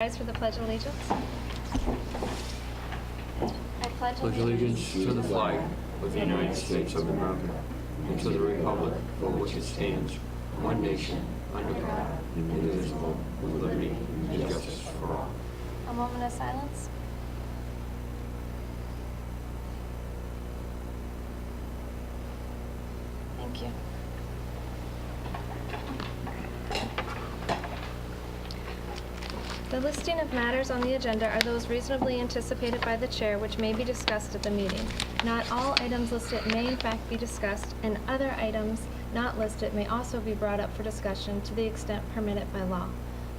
Rise for the Pledge of Allegiance. I pledge Allegiance to the flag of the United States of America and to the republic for which it stands, one nation, under God, indivisible, with liberty and justice for all. A moment of silence. Thank you. The listing of matters on the agenda are those reasonably anticipated by the chair which may be discussed at the meeting. Not all items listed may in fact be discussed, and other items not listed may also be brought up for discussion to the extent permitted by law.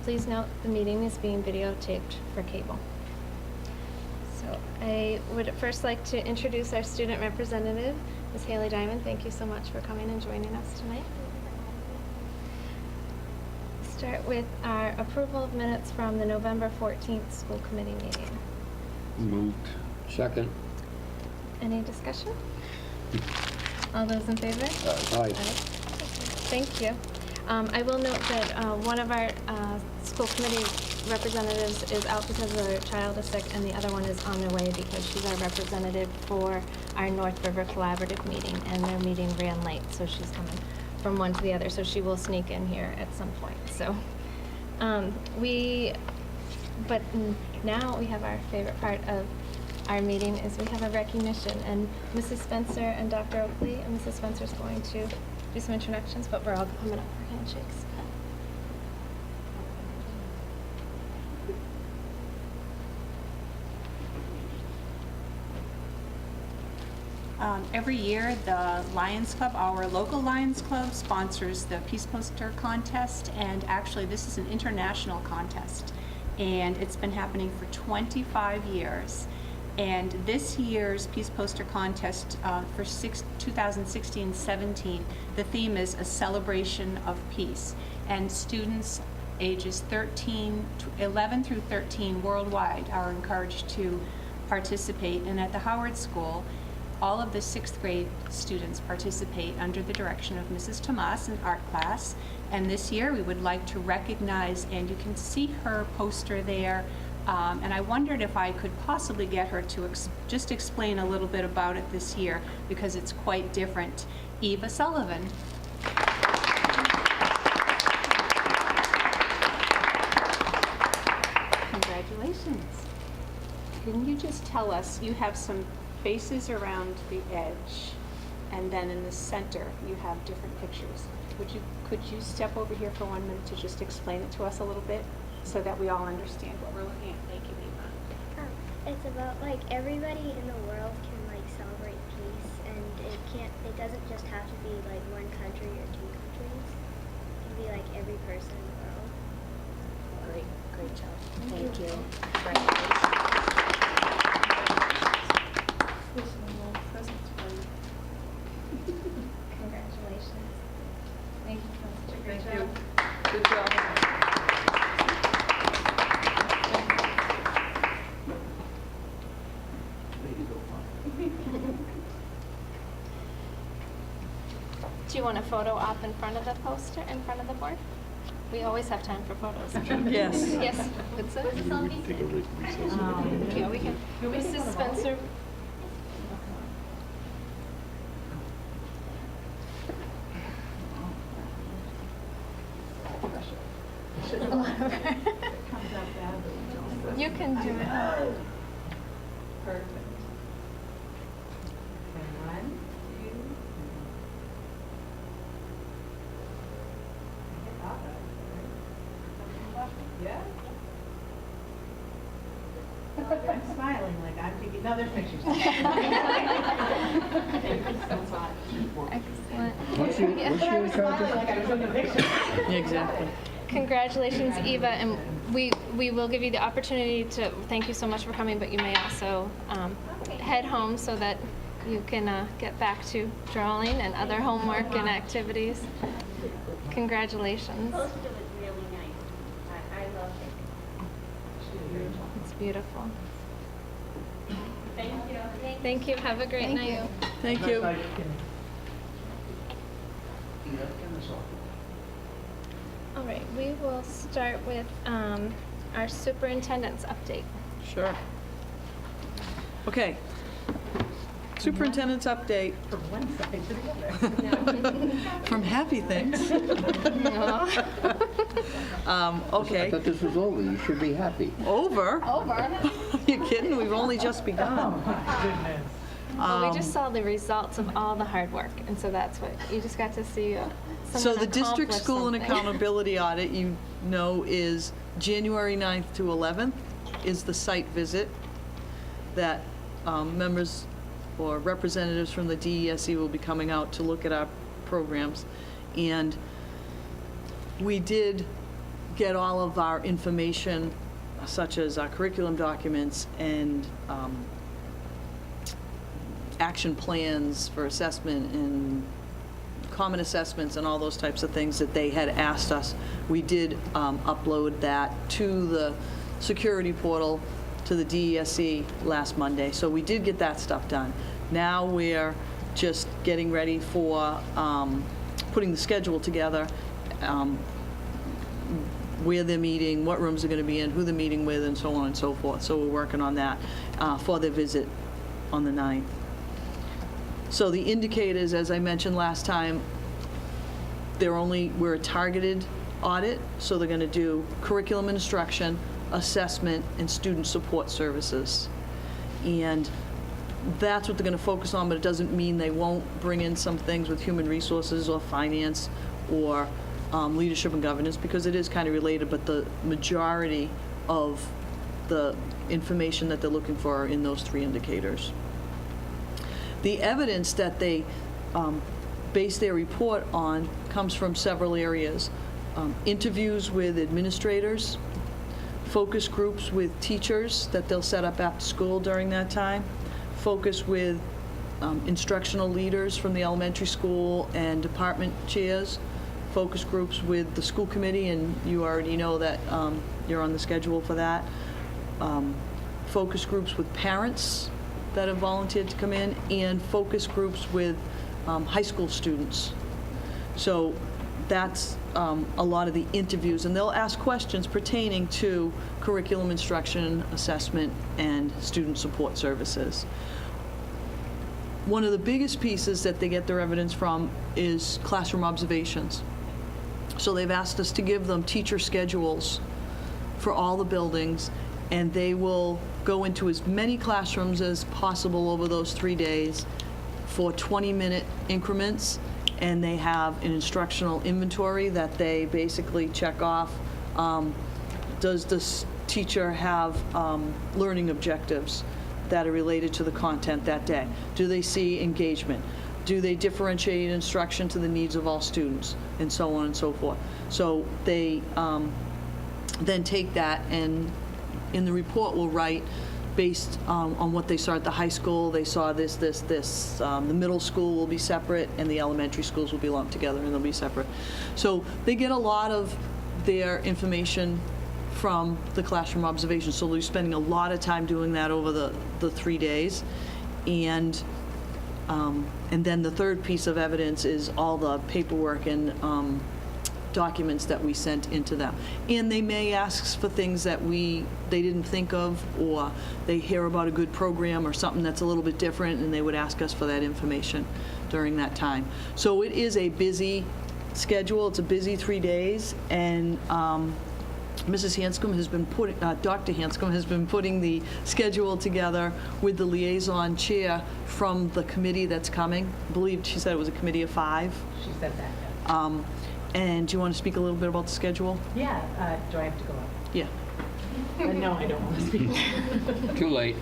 Please note the meeting is being videotaped for cable. So I would first like to introduce our student representative, Ms. Haley Diamond. Thank you so much for coming and joining us tonight. Start with our approval of minutes from the November 14th school committee meeting. Moved. Second. Any discussion? All those in favor? Aye. Thank you. I will note that one of our school committee representatives is out because their child is sick, and the other one is on their way because she's our representative for our North River Collaborative meeting, and their meeting ran late, so she's coming from one to the other, so she will sneak in here at some point. So now we have our favorite part of our meeting is we have a recognition, and Mrs. Spencer and Dr. Oakley, and Mrs. Spencer is going to do some introductions, but we're all coming up for handshakes. Every year, the Lions Club, our local Lions Club, sponsors the Peace Poster Contest, and actually this is an international contest, and it's been happening for 25 years. And this year's Peace Poster Contest for 2016-17, the theme is a celebration of peace, and students ages 11 through 13 worldwide are encouraged to participate. And at the Howard School, all of the 6th grade students participate under the direction of Mrs. Tomas in art class. And this year we would like to recognize, and you can see her poster there, and I wondered if I could possibly get her to just explain a little bit about it this year, because it's quite different. Eva Sullivan. Congratulations. Can you just tell us, you have some faces around the edge, and then in the center you have different pictures. Could you step over here for 1 minute to just explain it to us a little bit so that we all understand what we're looking at? Thank you, Eva. It's about everybody in the world can celebrate peace, and it doesn't just have to be one country or two countries. It can be every person in the world. Great job. Thank you. Congratulations. Thank you for such a great job. Good job. Do you want a photo op in front of the poster, in front of the board? We always have time for photos. Yes. Yes. What's it? Yeah, we can. Mrs. Spencer. You can do it. Perfect. And 1, 2. Yeah. I'm smiling like I'm taking other pictures. Excellent. What's your Smiling like I was doing a picture. Exactly. Congratulations, Eva, and we will give you the opportunity to thank you so much for coming, but you may also head home so that you can get back to drawing and other homework and activities. Congratulations. The poster was really nice. I loved it. It's beautiful. Thank you. Thank you. Have a great night. Thank you. All right, we will start with our superintendent's update. Sure. Okay. Superintendent's update From one side to the other. from Happy Things. I Okay, thought this was over. You should be happy. over? Over. Are you kidding? We've only just begun. Goodness. Well, we just saw the results of all the hard work, and so that's what, you just got to see So someone the district accomplish school and something. accountability audit, you know, is January 9th to 11th is the site visit that members or representatives from the DESE will be coming out to look at our programs. And we did get all of our information, such as our curriculum documents and action plans for assessment and common assessments and all those types of things that they had asked us. We did upload that to the security portal, to the DESE last Monday. So we did get that stuff done. Now we're just getting ready for putting the schedule together, where they're meeting, what rooms they're going to be in, who they're meeting with, and so on and so forth. So we're working on that for their visit on the 9th. So the indicators, as I mentioned last time, we're a targeted audit, so they're going to do curriculum and instruction, assessment, and student support services. And that's what they're going to focus on, but it doesn't mean they won't bring in some things with human resources or finance or leadership and governance, because it is kind of related, but the majority of the information that they're looking for are in those 3 indicators. The evidence that they base their report on comes from several areas. Interviews with administrators, focus groups with teachers that they'll set up after school during that time, focus with instructional leaders from the elementary school and department chairs, focus groups with the school committee, and you already know that you're on the schedule for that, focus groups with parents that have volunteered to come in, and focus groups with high school students. So that's a lot of the interviews, and they'll ask questions pertaining to curriculum instruction, assessment, and student support services. One of the biggest pieces that they get their evidence from is classroom observations. So they've asked us to give them teacher schedules for all the buildings, and they will go into as many classrooms as possible over those 3 days for 20-minute increments, and they have an instructional inventory that they basically check off. Does this teacher have learning objectives that are related to the content that day? Do they see engagement? Do they differentiate instruction to the needs of all students? And so on and so forth. So they then take that, and in the report will write based on what they saw at the high school. They saw this. The middle school will be separate, and the elementary schools will be lumped together, and they'll be separate. So they get a lot of their information from the classroom observation. So they'll be spending a lot of time doing that over the 3 days. And then the third piece of evidence is all the paperwork and documents that we sent into them. And they may ask for things that they didn't think of, or they hear about a good program or something that's a little bit different, and they would ask us for that information during that time. So it is a busy schedule. It's a busy 3 days, and Mrs. Hanscom has been Dr. Hanscom has been putting the schedule together with the liaison chair from the committee that's coming. I believe she said it was a committee of 5. She said that, yes. And do you want to speak a little bit about the schedule? Yeah, do I have to go up? Yeah. No, I don't want to speak. Too late.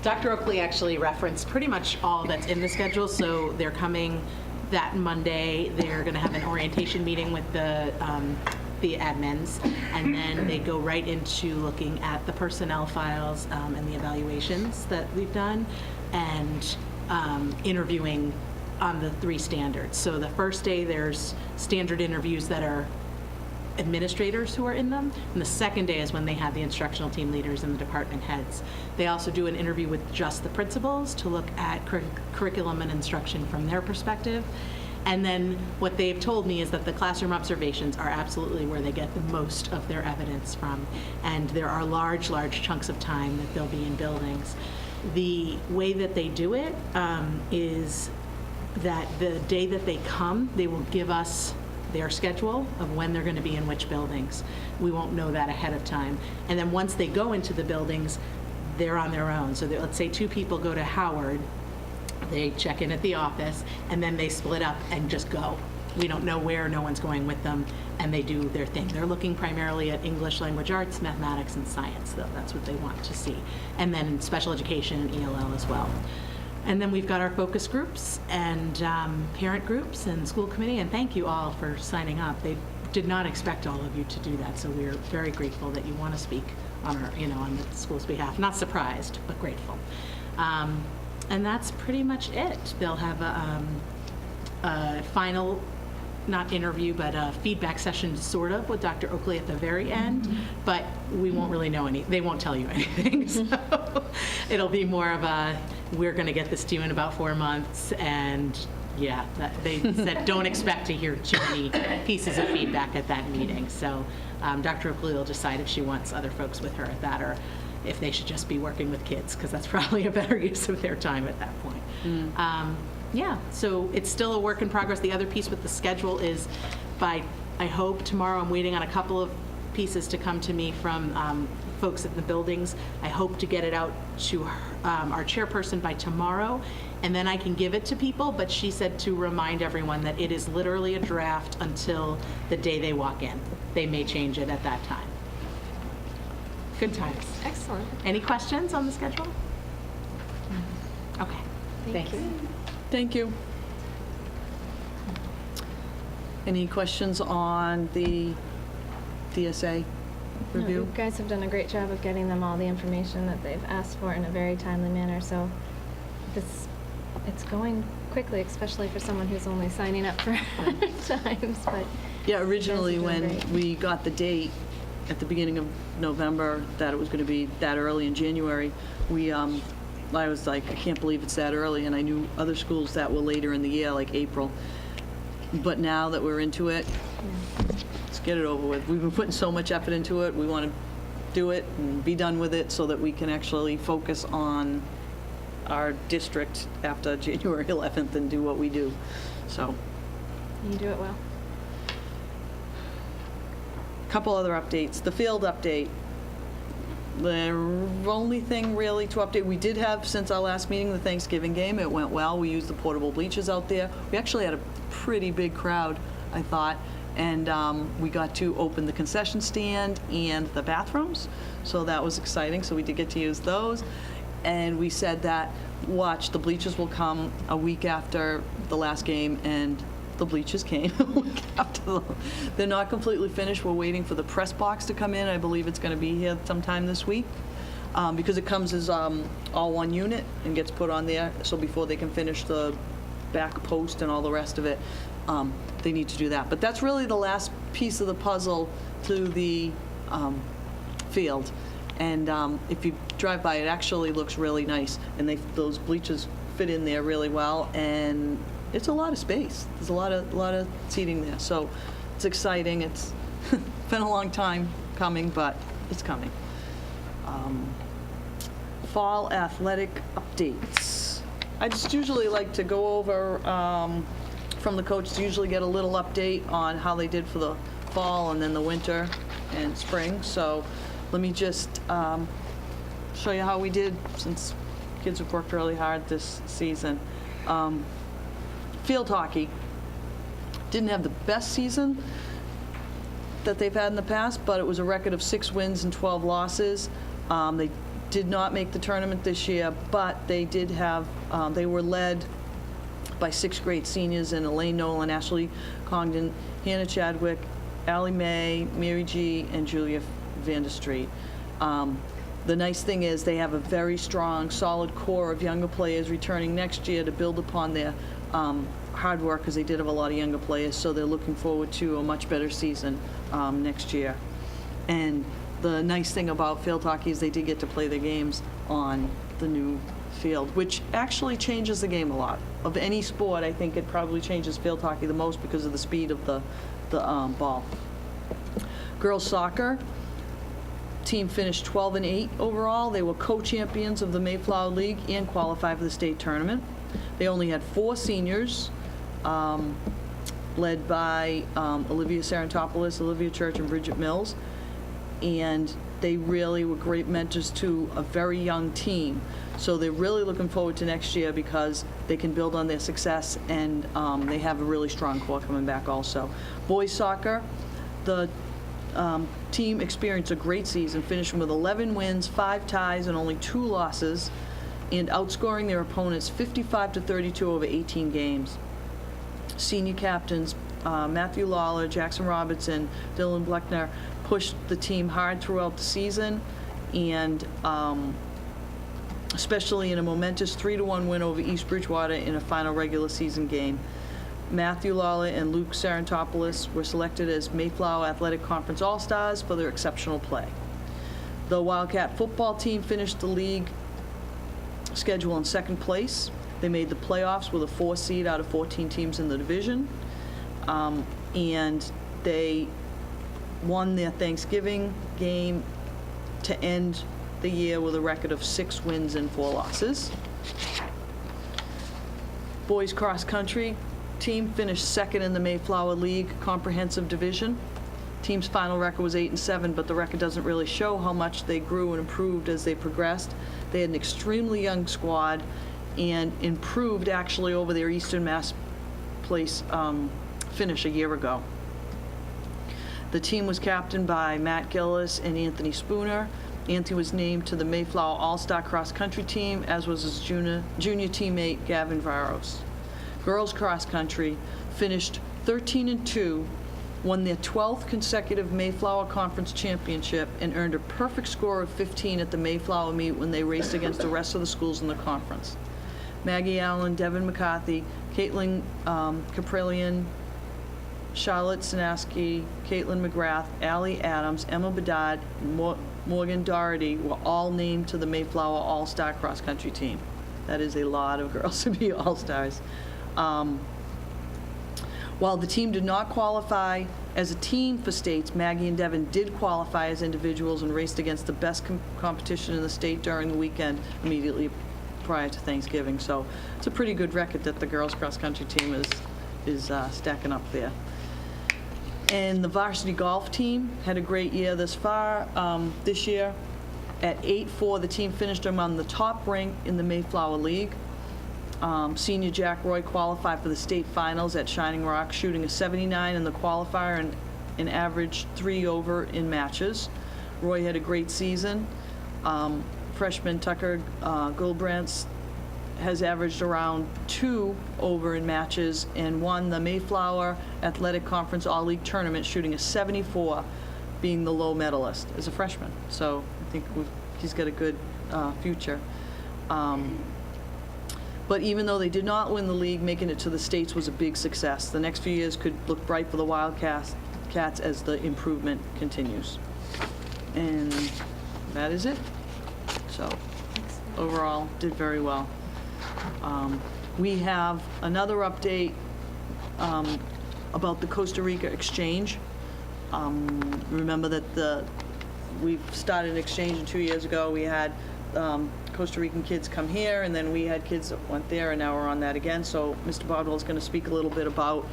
Dr. Oakley actually referenced pretty much all that's in the schedule, so they're coming that Monday. They're going to have an orientation meeting with the admins, and then they go right into looking at the personnel files and the evaluations that we've done, and interviewing on the 3 standards. So the first day, there's standard interviews that are administrators who are in them, and the second day is when they have the instructional team leaders and the department heads. They also do an interview with just the principals to look at curriculum and instruction from their perspective. And then what they've told me is that the classroom observations are absolutely where they get the most of their evidence from. And there are large chunks of time that they'll be in buildings. The way that they do it is that the day that they come, they will give us their schedule of when they're going to be in which buildings. We won't know that ahead of time. And then once they go into the buildings, they're on their own. So let's say 2 people go to Howard, they check in at the office, and then they split up and just go. We don't know where, no one's going with them, and they do their thing. They're looking primarily at English language arts, mathematics, and science, though. That's what they want to see. And then special education and ELL as well. And then we've got our focus groups and parent groups and school committee, and thank you all for signing up. They did not expect all of you to do that, so we're very grateful that you want to speak on our, on the school's behalf. Not surprised, but grateful. And that's pretty much it. They'll have a final, not interview, but a feedback session sort of with Dr. Oakley at the very end, but we won't really know they won't tell you anything. So it'll be more of a, we're going to get this to you in about 4 months, and yeah, they said don't expect to hear too many pieces of feedback at that meeting. So Dr. Oakley will decide if she wants other folks with her at that, or if they should just be working with kids, because that's probably a better use of their time at that point. Yeah, so it's still a work in progress. The other piece with the schedule is I hope tomorrow, I'm waiting on a couple of pieces to come to me from folks at the buildings. I hope to get it out to our chairperson by tomorrow, and then I can give it to people, but she said to remind everyone that it is literally a draft until the day they walk in. They may change it at that time. Good times. Excellent. Any questions on the schedule? Okay. Thanks. Thank you. Any questions on the DSA No, review? you guys have done a great job of getting them all the information that they've asked for in a very timely manner, so it's going quickly, especially for someone who's only signing up for times, but Yeah, originally you guys are doing when great. we got the date at the beginning of November that it was going to be that early in January, I was like, I can't believe it's that early, and I knew other schools that were later in the year, like April. But now that we're into it, let's get it over with. We've been putting so much effort into it. We want to do it and be done with it so that we can actually focus on our district after January 11th and do what we do. So, You do it well. couple other updates. The field update. The only thing really to update, we did have, since our last meeting, the Thanksgiving game. It went well. We used the portable bleachers out there. We actually had a pretty big crowd, I thought, and we got to open the concession stand and the bathrooms, so that was exciting. So we did get to use those, and we said that, watch, the bleachers will come a week after the last game, and the bleachers came a week after. They're not completely finished. We're waiting for the press box to come in. I believe it's going to be here sometime this week, because it comes as all one unit and gets put on there. So before they can finish the back post and all the rest of it, they need to do that. But that's really the last piece of the puzzle to the field. And if you drive by, it actually looks really nice. And those bleachers fit in there really well. And it's a lot of space. There's a lot of seating there. So it's exciting. It's been a long time coming, but it's coming. Fall athletic updates. I just usually like to go over, from the coaches, usually get a little update on how they did for the fall and then the winter and spring. So let me just show you how we did, since kids have worked really hard this season. Field hockey didn't have the best season that they've had in the past, but it was a record of 6 wins and 12 losses. They did not make the tournament this year, but they did have, they were led by 6th grade seniors in Elaine Nolan, Ashley Congdon, Hannah Chadwick, Allie Mae, Mary G., and Julia Vanderstreet. The nice thing is they have a very strong, solid core of younger players returning next year to build upon their hard work, because they did have a lot of younger players, so they're looking forward to a much better season next year. And the nice thing about field hockey is they did get to play their games on the new field, which actually changes the game a lot. Of any sport, I think it probably changes field hockey the most because of the speed of the ball. Girls soccer team finished 12-8 overall. They were co-champions of the Mayflower League and qualified for the state tournament. They only had 4 seniors, led by Olivia Sarantopoulos, Olivia Church, and Bridget Mills. And they really were great mentors to a very young team. So they're really looking forward to next year because they can build on their success, and they have a really strong core coming back also. Boys soccer, the team experienced a great season, finishing with 11 wins, 5 ties, and only 2 losses, and outscoring their opponents 55-32 over 18 games. Senior captains Matthew Lawler, Jackson Robertson, Dylan Bleckner pushed the team hard throughout the season, and especially in a momentous 3-1 win over East Bridgewater in a final regular season game. Matthew Lawler and Luke Sarantopoulos were selected as Mayflower Athletic Conference All-Stars for their exceptional play. The Wildcat football team finished the league schedule in 2nd place. They made the playoffs with a 4 seed out of 14 teams in the division, and they won their Thanksgiving game to end the year with a record of 6 wins and 4 losses. Boys cross country team finished 2nd in the Mayflower League Comprehensive Division. Team's final record was 8-7, but the record doesn't really show how much they grew and improved as they progressed. They had an extremely young squad and improved actually over their Eastern Mass place finish a year ago. The team was captained by Matt Gillis and Anthony Spooner. Anthony was named to the Mayflower All-Star Cross Country team, as was his junior teammate Gavin Varos. Girls cross country finished 13-2, won their 12th consecutive Mayflower Conference Championship, and earned a perfect score of 15 at the Mayflower meet when they raced against the rest of the schools in the conference. Maggie Allen, Devin McCarthy, Caitlin Caprillion, Charlotte Sinaski, Caitlin McGrath, Allie Adams, Emma Bedard, and Morgan Doherty were all named to the Mayflower All-Star Cross Country team. That is a lot of girls to be All-Stars. While the team did not qualify as a team for states, Maggie and Devin did qualify as individuals and raced against the best competition in the state during the weekend immediately prior to Thanksgiving. So it's a pretty good record that the girls cross country team is stacking up there. And the varsity golf team had a great year this far. This year, at 8-4, the team finished among the top rank in the Mayflower League. Senior Jack Roy qualified for the state finals at Shining Rock, shooting a 79 in the qualifier and an average 3 over in matches. Roy had a great season. Freshman Tucker Gulbrandts has averaged around 2 over in matches and won the Mayflower Athletic Conference All-League Tournament, shooting a 74, being the low medalist as a freshman. So I think he's got a good future. But even though they did not win the league, making it to the states was a big success. The next few years could look bright for the Wildcats as the improvement continues. And that is it. So overall, did very well. We have another update about the Costa Rica exchange. Remember that we've started an exchange 2 years ago. We had Costa Rican kids come here, and then we had kids that went there, and now we're on that again. So Mr. Bodwell is going to speak a little bit about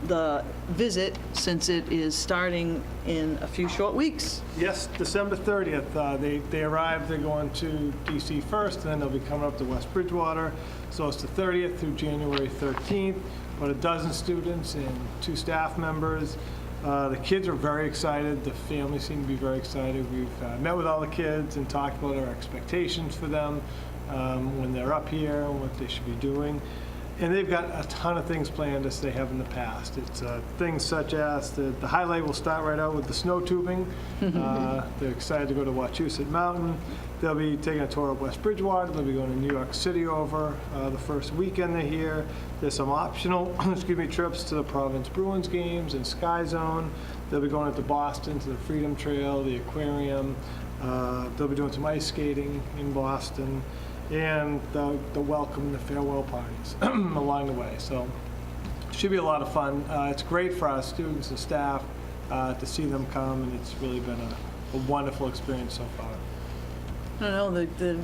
the visit, since it is starting in a few short weeks. Yes, December 30th. They arrived. They're going to D.C. first, and then they'll be coming up to West Bridgewater. So it's the 30th through January 13th. About a dozen students and 2 staff members. The kids are very excited. The family seem to be very excited. We've met with all the kids and talked about our expectations for them when they're up here and what they should be doing. And they've got a ton of things planned as they have in the past. It's things such as the highlight will start right out with the snow tubing. They're excited to go to Wachusett Mountain. They'll be taking a tour of West Bridgewater. They'll be going to New York City over the first weekend they're here. There's some optional trips to the Providence Bruins games and Sky Zone. They'll be going up to Boston to the Freedom Trail, the aquarium. They'll be doing some ice skating in Boston. and the welcome and the farewell parties along the way. So it should be a lot of fun. It's great for our students and staff to see them come, and it's really been a wonderful experience so far. I don't know,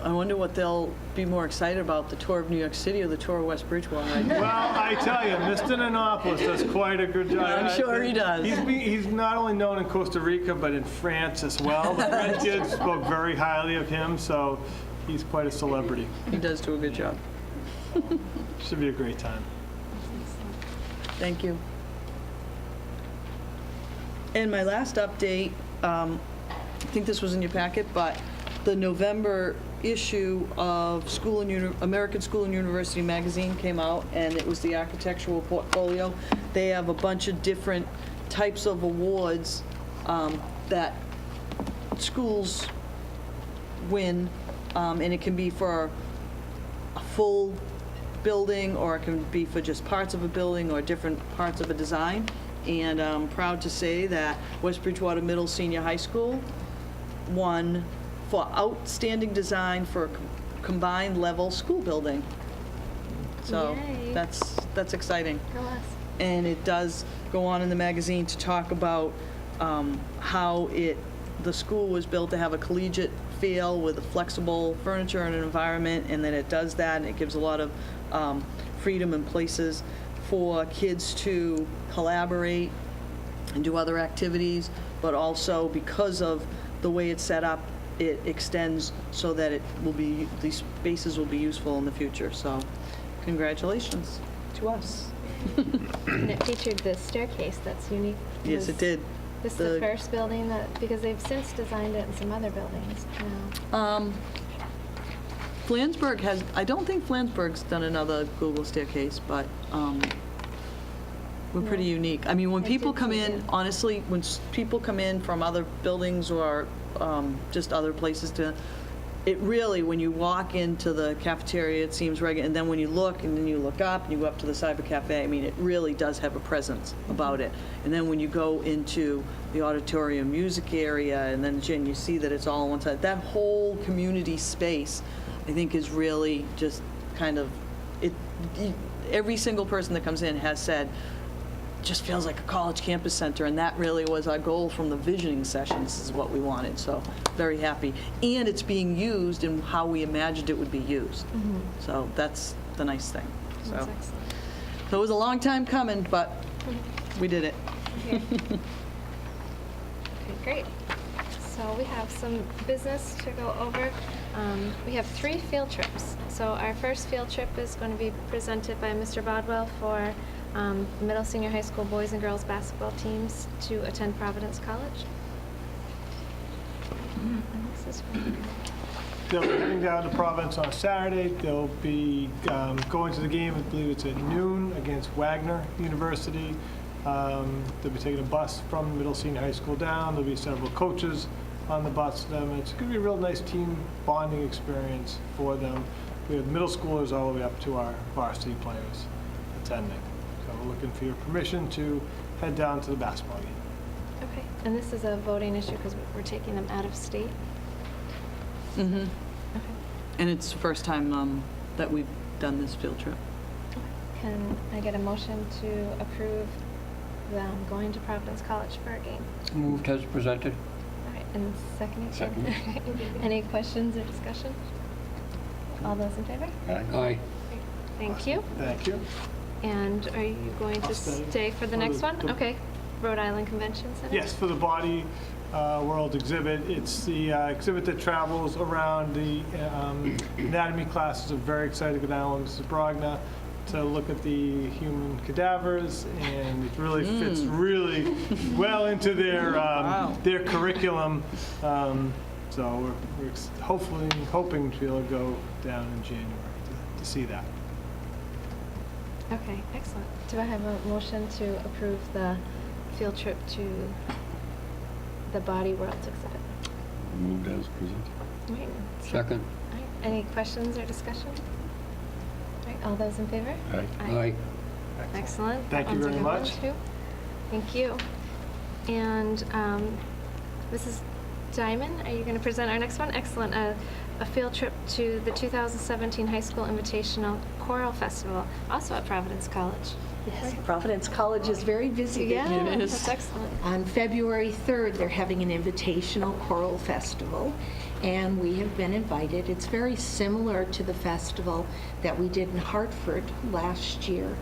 I wonder what they'll be more excited about, the tour of New York City or the tour of West Bridgewater. Well, I tell you, Mr. Nanopoulos does quite a good job. I'm sure he does. He's not only known in Costa Rica, but in France as well. The French kids spoke very highly of him, so he's quite a celebrity. He does do a good job. Should be a great time. Thank you. And my last update, I think this was in your packet, but the November issue of American School and University Magazine came out, and it was the architectural portfolio. They have a bunch of different types of awards that schools win, and it can be for a full building, or it can be for just parts of a building or different parts of a design. And I'm proud to say that West Bridgewater Middle Senior High School won for outstanding design for a combined level school building. So Yay. that's exciting. Go us. And it does go on in the magazine to talk about how the school was built to have a collegiate feel with a flexible furniture and an environment, and that it does that, and it gives a lot of freedom and places for kids to collaborate and do other activities, but also because of the way it's set up, it extends so that these spaces will be useful in the future. So congratulations to us. And it featured the staircase that's unique. Yes, it did. This is the first building because they've since designed it in some other buildings now. Flansburgh I don't think Flansburgh's done another Google staircase, but we're pretty unique. I mean, when I people did come see in, it. honestly, when people come in from other buildings or just other places it really, when you walk into the cafeteria, it seems regular, and then when you look, and then you look up, and you go up to the Cyber Cafe, I mean, it really does have a presence about it. And then when you go into the auditorium music area, and then, Jen, you see that it's all on one side, that whole community space, I think is really just kind of, every single person that comes in has said, just feels like a college campus center, and that really was our goal from the visioning sessions, is what we wanted, so very happy. And it's being used in how we imagined it would be used. So that's the nice thing. So That's excellent. it was a long time coming, but we did it. Okay. Okay, great. So we have some business to go over. We have 3 field trips. So our first field trip is going to be presented by Mr. Bodwell for middle senior high school boys and girls basketball teams to attend Providence College. And this is They'll be heading down to Providence on Saturday. They'll be going to the game, I believe it's at noon, against Wagner University. They'll be taking a bus from middle senior high school down. There'll be several coaches on the bus to them. It's going to be a real nice team bonding experience for them. We have middle schoolers all the way up to our varsity players attending. So we're looking for your permission to head down to the basketball game. okay. And this is a voting issue because we're taking them out of state. Mm-hmm. Okay. And it's the first time that we've done this field trip. Can I get a motion to approve them going to Providence College for a game? Moved as presented. All right, and second? Second. Any questions or discussion? All those in favor? Aye. Thank you. Thank you. And are you going to I'll stay stay for the for next the- one? Okay. Rhode Island Convention Center? Yes, for the Body World exhibit. It's the exhibit that travels around the anatomy classes. I'm very excited to go down with Mrs. Brogna to look at the human cadavers, and it really fits really well into their their curriculum. So we're hoping to be able to go down in January to see that. Okay, excellent. Do I have a motion to approve the field trip to the Body World exhibit? Moved as presented. Right. Second. All right, any questions or discussion? All right, all those in favor? Aye. Excellent. Thank That you one's a very good one, much. too. Thank you. And this is Diamond, are you going to present our next one? Excellent. A field trip to the 2017 High School Invitational Choral Festival, also at Providence College. Yes, Providence College is very busy. Yeah, It is. that's excellent. On February 3rd, they're having an invitational choral festival, and we have been invited. It's very similar to the festival that we did in Hartford last year,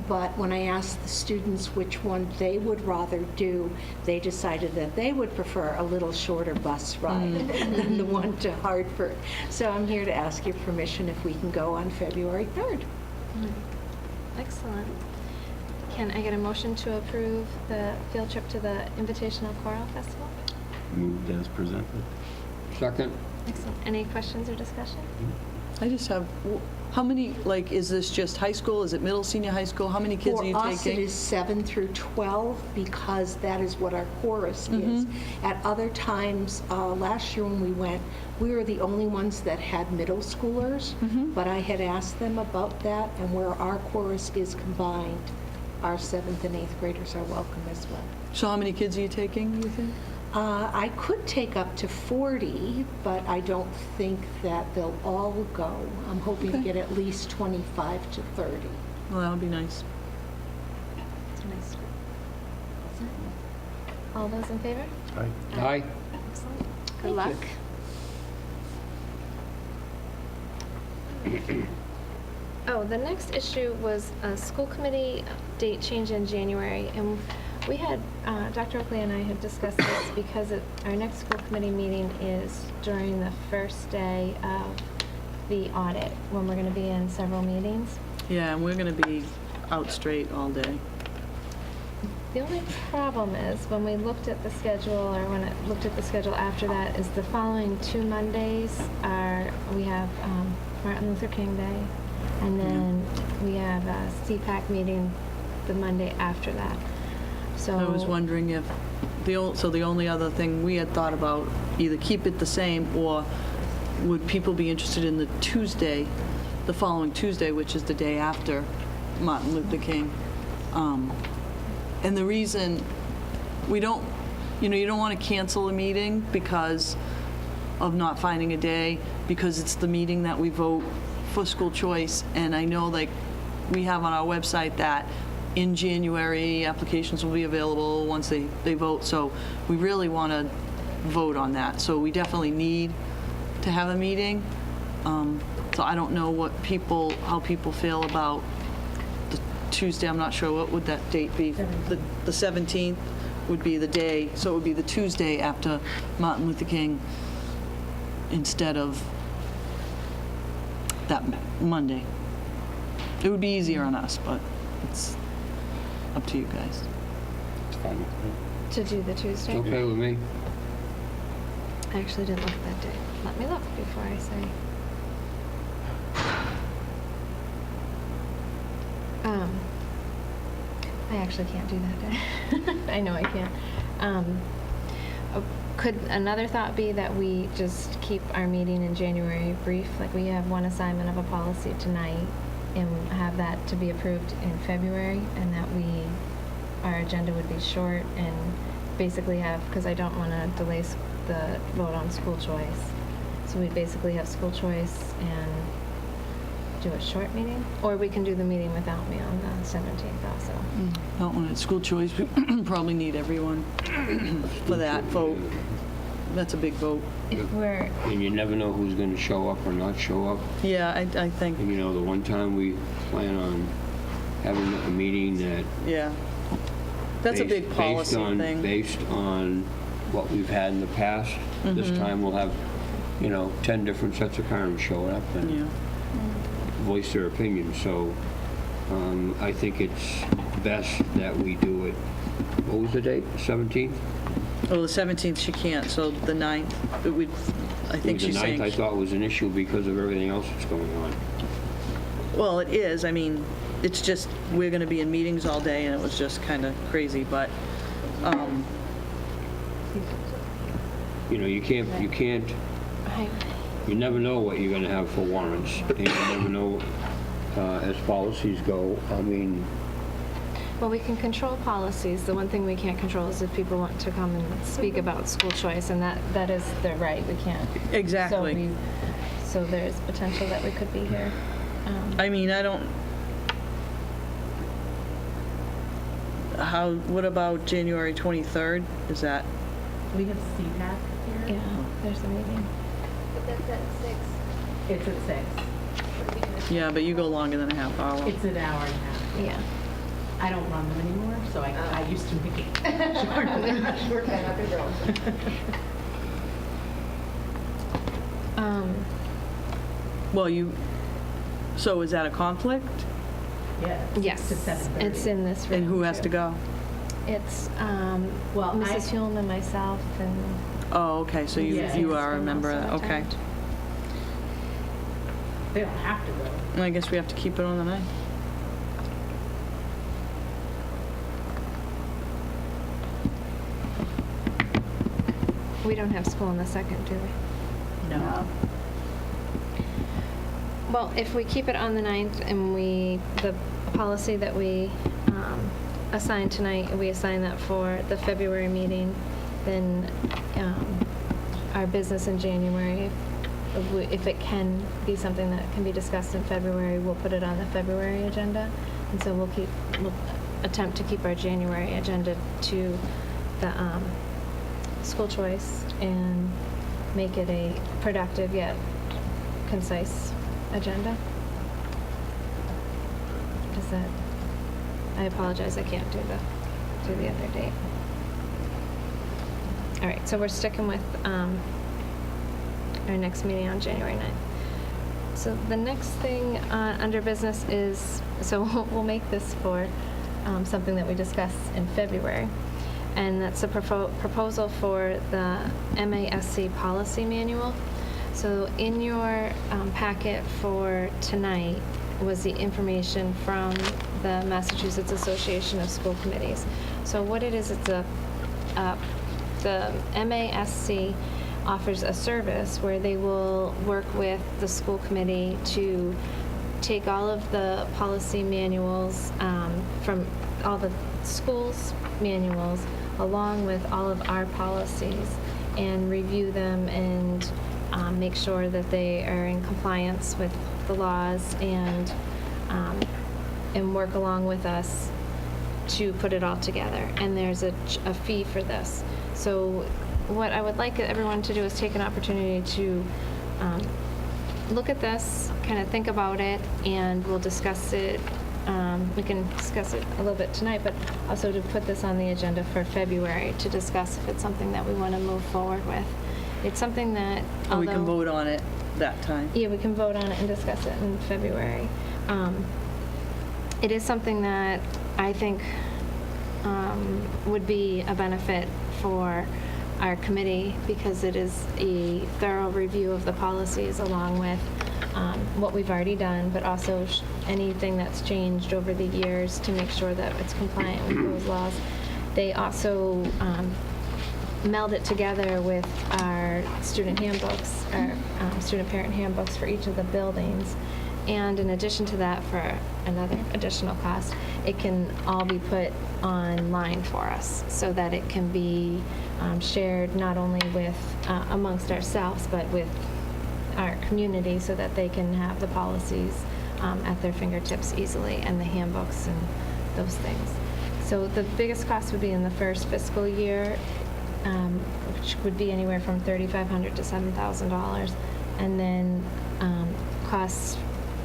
but when I asked the students which one they would rather do, they decided that they would prefer a little shorter bus ride than the one to Hartford. So I'm here to ask your permission if we can go on February 3rd. Excellent. Can I get a motion to approve the field trip to the Invitational Choral Festival? Moved as presented. Second? Excellent. Any questions or discussion? I just have, how many, like, is this just high school? Is it middle, senior high school? How many kids are you For us, it taking? is 7 through 12 because that is what our chorus is. At other times, last year when we went, we were the only ones that had middle schoolers, but I had asked them about that, and where our chorus is combined, our 7th and 8th graders are welcome as well. So how many kids are you taking, you think? I could take up to 40, but I don't think that they'll all go. I'm hoping to Okay. get at least 25 to 30. Well, that would be nice. It's a nice trip. All those in favor? Aye. Aye. Excellent. Good luck. Oh, the next issue was a school committee date change in January, and we had, Dr. Oakley and I had discussed this because our next school committee meeting is during the first day of the audit, when we're going to be in several meetings. Yeah, and we're going to be out straight all day. The only problem is, when we looked at the schedule, or when I looked at the schedule after that, is the following 2 Mondays we have Martin Luther King Day, and then we have a CPAC meeting the Monday after that. So I was wondering if, the only other thing we had thought about, either keep it the same, or would people be interested in the Tuesday, the following Tuesday, which is the day after Martin Luther King? And the reason we don't, you don't want to cancel a meeting because of not finding a day, because it's the meeting that we vote for school choice. And I know, like, we have on our website that in January, applications will be available once they vote. So we really want to vote on that. So we definitely need to have a meeting. So I don't know how people feel about the Tuesday. I'm not sure, what would that date be? The 17th would be the day, so it would be the Tuesday after Martin Luther King instead of that Monday. It would be easier on us, but it's up to you guys. It's fine with me. to do the Tuesday. It's okay with me. I actually didn't look at that day. Let me look before I say. I actually can't do that day. I know I can't. Could another thought be that we just keep our meeting in January brief, like we have one assignment of a policy tonight, and have that to be approved in February, and that our agenda would be short, and basically have, because I don't want to delay the vote on school choice. So we basically have school choice and do a short meeting, or we can do the meeting without me on the 17th also. Not when it's school choice, we probably need everyone for that vote. That's a big vote. And you never know who's going to show up or not show up. Yeah, I think, And the one time we plan on having a meeting that... yeah. That's a big policy thing. Based on what we've had in the past, this time we'll have, 10 different sets of parents showing up and Yeah. voice their opinion. So I think it's best that we do it, what was the date, 17th? Oh, the 17th she can't, so the 9th, I think she's saying. The 9th I thought was an issue because of everything else that's going on. Well, it is, I mean, it's just, we're going to be in meetings all day, and it was just kind of crazy, but, You can't, you never know what you're going to have for warrants, and you never know as policies go. I mean, Well, we can control policies. The one thing we can't control is if people want to come and speak about school choice, and that is their right. We can't. Exactly. So there's potential that we could be here. I mean, I don't, what about January 23rd? Is that, We have CPAC here. Yeah, there's a meeting. But that's at 6. It's at 6. yeah, but you go longer than a half hour. It's an hour and a half. Yeah. I don't run them anymore, so I used to make it shorter. Well, so is that a conflict? Yeah. Yes, To 7:30. it's in this room. And who has to too. go? It's Well, Mrs. Hulme and myself and. Oh, okay, so Yeah. you are a Mrs. member of also that, okay. attend. They don't have to go. I guess we have to keep it on the 9th. We don't have school on the 2nd, do we? No. Well, if we keep it on the 9th and the policy that we assign tonight, we assign that for the February meeting, then our business in January, if it can be something that can be discussed in February, we'll put it on the February agenda. And so we'll attempt to keep our January agenda to the school choice and make it a productive yet concise agenda. Does that, I apologize, I can't do the other date. All right, so we're sticking with our next meeting on January 9th. So the next thing under business is, so we'll make this for something that we discussed in February, and that's a proposal for the MASC policy manual. So in your packet for tonight was the information from the Massachusetts Association of School Committees. So what it is, it's the MASC offers a service where they will work with the school committee to take all of the policy manuals from all the schools' manuals along with all of our policies and review them and make sure that they are in compliance with the laws and work along with us to put it all together. And there's a fee for this. So what I would like everyone to do is take an opportunity to look at this, kind of think about it, and we'll discuss it. We can discuss it a little bit tonight, but also to put this on the agenda for February to discuss if it's something that we want to move forward with. It's something that, Or we can although- vote on it that time. Yeah, we can vote on it and discuss it in February. It is something that I think would be a benefit for our committee because it is a thorough review of the policies along with what we've already done, but also anything that's changed over the years to make sure that it's compliant with those laws. They also meld it together with our student handbooks, our student parent handbooks for each of the buildings. And in addition to that, for another additional cost, it can all be put online for us so that it can be shared not only with amongst ourselves, but with our community so that they can have the policies at their fingertips easily and the handbooks and those things. So the biggest cost would be in the first fiscal year, which would be anywhere from $3,500 to $7,000, and then costs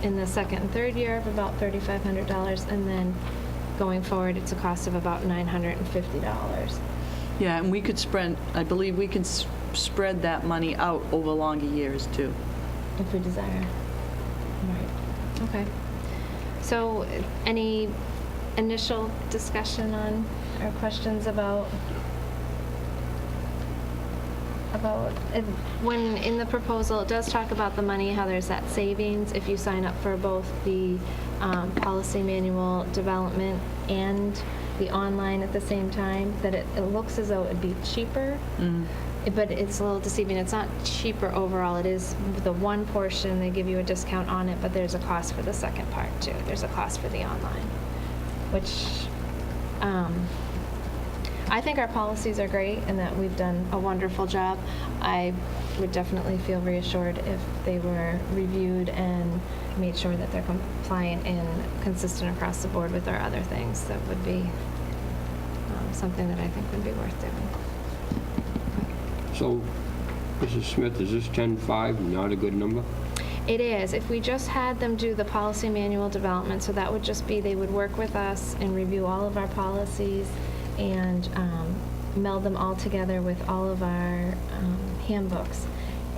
in the second and third year of about $3,500, and then going forward, it's a cost of about $950. Yeah, and we could I believe we can spread that money out over longer years, too. If we desire. Right. Okay. So any initial discussion on or questions about when in the proposal it does talk about the money, how there's that savings if you sign up for both the policy manual development and the online at the same time, that it looks as though it'd be cheaper. But it's a little deceiving. It's not cheaper overall. It is the one portion, they give you a discount on it, but there's a cost for the second part too. There's a cost for the online, which I think our policies are great and that we've done a wonderful job. I would definitely feel reassured if they were reviewed and made sure that they're compliant and consistent across the board with our other things. That would be something that I think would be worth doing. So, Mrs. Smith, is this 10.5 not a good number? It is. If we just had them do the policy manual development, so that would just be they would work with us and review all of our policies and meld them all together with all of our handbooks.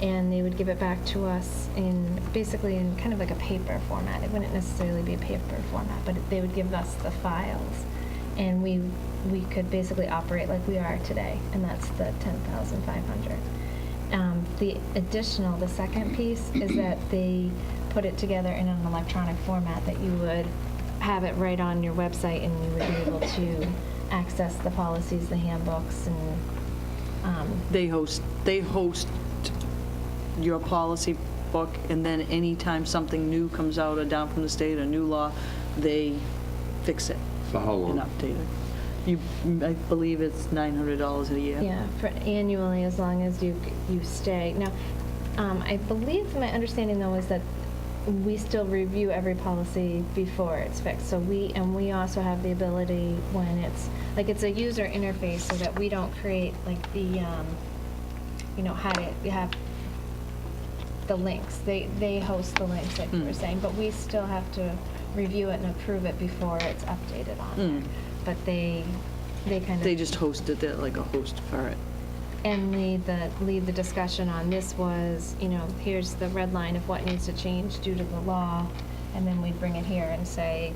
And they would give it back to us in basically in kind of like a paper format. It wouldn't necessarily be a paper format, but they would give us the files. And we could basically operate like we are today, and that's the 10,500. The second piece is that they put it together in an electronic format that you would have it right on your website and you would be able to access the policies, the handbooks, and They host your policy book, and then anytime something new comes out or down from the state, a new law, they fix it For how and long? update it. I believe it's $900 a year. yeah, for annually as long as you stay. Now, I believe my understanding though is that we still review every policy before it's fixed. So we also have the ability when it's a user interface so that we don't create like the you have the links. They host the links like you were saying, but we still have to review it and approve it before it's updated on there. But they kind of They just hosted it like a host for it. and lead the discussion on this was, here's the red line of what needs to change due to the law, and then we'd bring it here and say,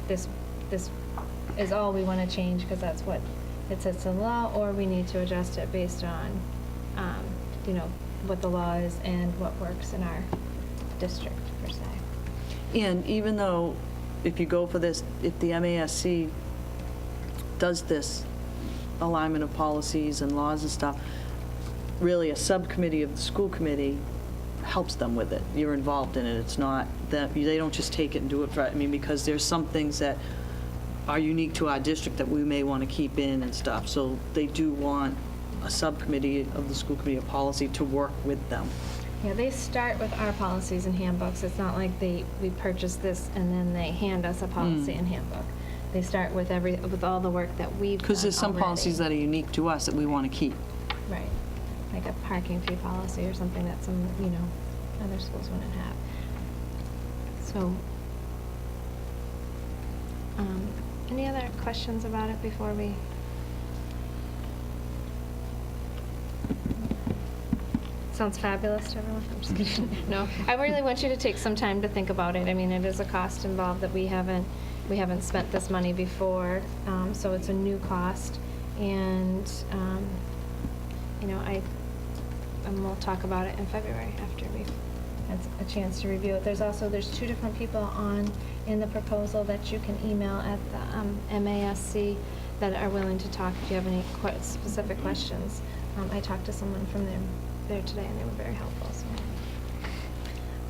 this is all we want to change because that's what it says in the law, or we need to adjust it based on, what the law is and what works in our district, per se. And even though, if you go for this, if the MASC does this alignment of policies and laws and stuff, really a subcommittee of the school committee helps them with it. You're involved in it. It's not that, they don't just take it and do it for, because there's some things that are unique to our district that we may want to keep in and stuff. So they do want a subcommittee of the school committee of policy to work with them. Yeah, they start with our policies and handbooks. It's not like we purchase this and then they hand us a policy and handbook. They start with all the work that we've done Because there's some already. policies that are unique to us that we want to keep. Right, like a parking fee policy or something that some, other schools wouldn't have. So, any other questions about it before we? Sounds fabulous to everyone. I'm just kidding. No, I really want you to take some time to think about it. I mean, it is a cost involved that we haven't spent this money before, so it's a new cost, and and we'll talk about it in February after we've had a chance to review it. There's two different people in the proposal that you can email at the MASC that are willing to talk if you have any specific questions. I talked to someone from there today, and they were very helpful. So.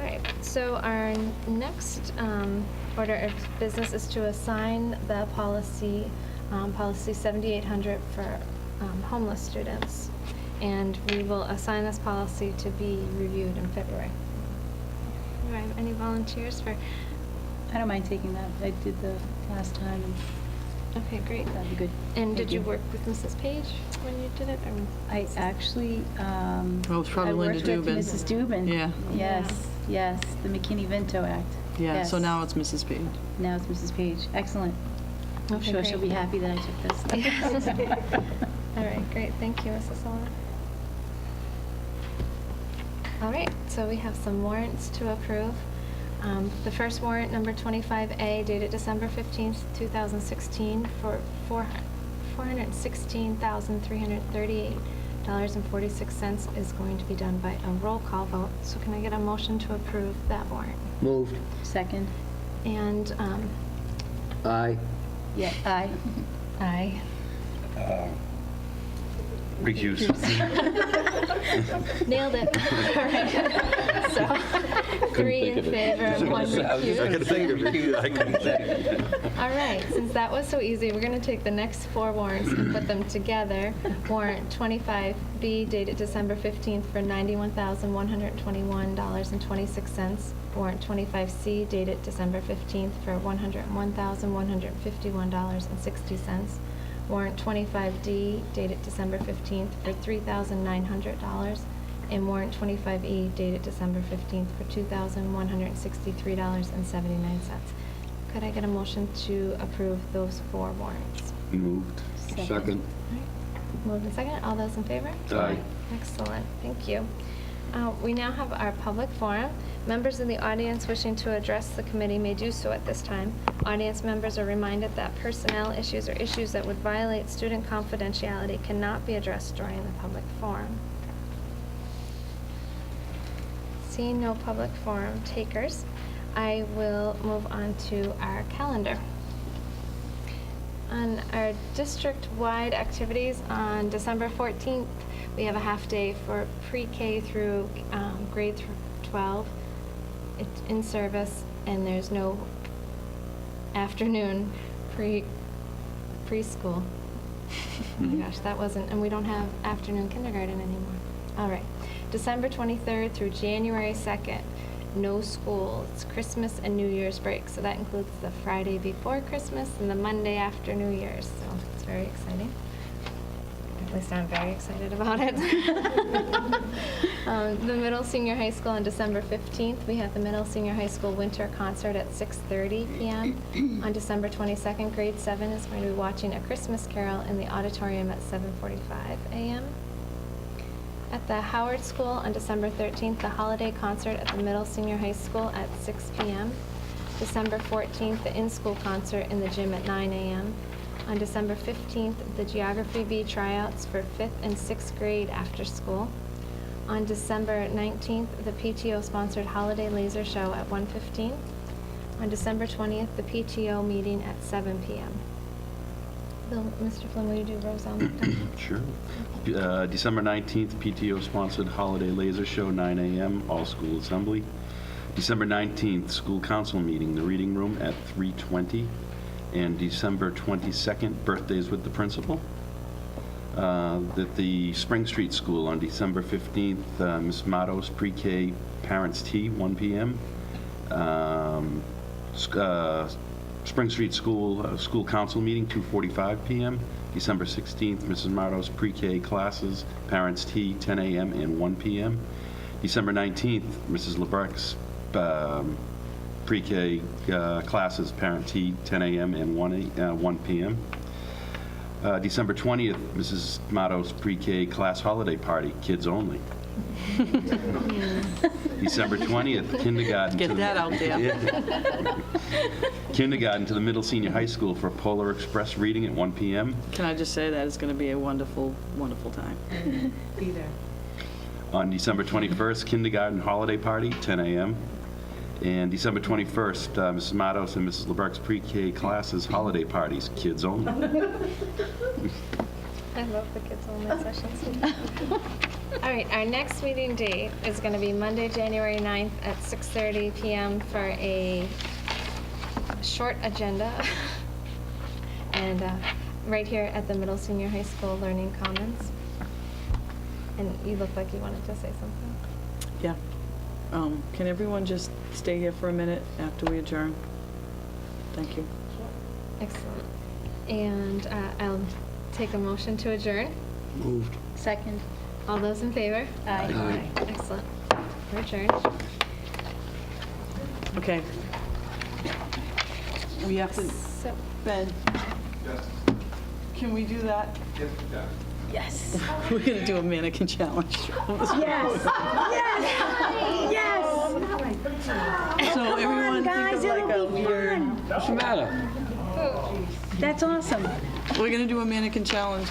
All right, so our next order of business is to assign the policy 7800 for homeless students. And we will assign this policy to be reviewed in February. Do I have any volunteers for? I don't mind taking that. I did the last time, and Okay, great. that'd be good. And did Thank you work with Mrs. Page when you did it? Or I actually, Oh, it's probably I Linda worked with Dubin. Mrs. Dubin. Yeah. Yes, the McKinney-Vento Act. Yeah, so Yes. now it's Mrs. Page. Now it's Mrs. Page. Excellent. I'm Okay, sure she'll be great. happy that I took this. All right, great. Thank you, Mrs. Sullivan. All right, so we have some warrants to approve. The first warrant, number 25A, dated December 15th, 2016, for $416,338.46 is going to be done by a roll call vote. So can I get a motion to approve that warrant? Moved. Second? And Aye. Yeah, aye. aye. Recuse. Nailed it. All right. So 3 in favor and 1 recused. I couldn't think of it. I couldn't think. All right, since that was so easy, we're going to take the next 4 warrants and put them together. Warrant 25B, dated December 15th, for $91,121.26. Warrant 25C, dated December 15th, for $101,151.60. Warrant 25D, dated December 15th, for $3,900. And warrant 25E, dated December 15th, for $2,163.79. Could I get a motion to approve those 4 warrants? Moved. Second. Moved and second. All those in favor? Aye. Excellent. Thank you. We now have our public forum. Members in the audience wishing to address the committee may do so at this time. Audience members are reminded that personnel issues or issues that would violate student confidentiality cannot be addressed during the public forum. Seeing no public forum takers, I will move on to our calendar. On our district-wide activities on December 14th, we have a half-day for pre-K through grade 12. It's in service, and there's no afternoon preschool. Oh my gosh, that wasn't, and we don't have afternoon kindergarten anymore. All right. December 23rd through January 2nd, no school. It's Christmas and New Year's break, so that includes the Friday before Christmas and the Monday after New Year's, so it's very exciting. At least I'm very excited about it. The middle senior high school on December 15th, we have the middle senior high school winter concert at 6:30 p.m. On December 22nd, grade 7 is going to be watching A Christmas Carol in the auditorium at 7:45 a.m. At the Howard School on December 13th, the holiday concert at the middle senior high school at 6 p.m. December 14th, the in-school concert in the gym at 9 a.m. On December 15th, the Geography Bee tryouts for 5th and 6th grade after school. On December 19th, the PTO-sponsored holiday laser show at 1:15. On December 20th, the PTO meeting at 7 p.m. Mr. Flynn, will you do Roselle McDonald? Sure. December 19th, PTO-sponsored holiday laser show, 9 a.m., all school assembly. December 19th, school council meeting, the reading room at 3:20. And December 22nd, birthdays with the principal. At the Spring Street School on December 15th, Ms. Matto's pre-K parents' tea, 1 p.m. Spring Street School school council meeting, 2:45 p.m. December 16th, Mrs. Matto's pre-K classes, parents' tea, 10 a.m. and 1 p.m. December 19th, Mrs. LeBrec's pre-K classes, parent tea, 10 a.m. and 1 p.m. December 20th, Mrs. Matto's pre-K class holiday party, kids only. December 20th, kindergarten. Get that out there. Kindergarten to the middle senior high school for Polar Express reading at 1 p.m. Can I just say that it's going to be a wonderful, wonderful time. Be there. On December 21st, kindergarten holiday party, 10 a.m. And December 21st, Mrs. Mattos and Mrs. LeBrec's pre-K classes holiday parties, kids only. I love the kids only sessions. All right, our next meeting date is going to be Monday, January 9th at 6:30 p.m. for a short agenda. And right here at the Middle Senior High School Learning Commons. And you look like you wanted to say something. Yeah. Can everyone just stay here for a minute after we adjourn? Thank you. Excellent. And I'll take a motion to adjourn. Moved. Second. All those in favor? Aye. Excellent. We're adjourned. Okay. We have to, So, Ben. Can we do that? Yes. We're going to do a mannequin challenge. Yes. Yes. So everyone think of like a weird... What's the matter? That's awesome. We're going to do a mannequin challenge.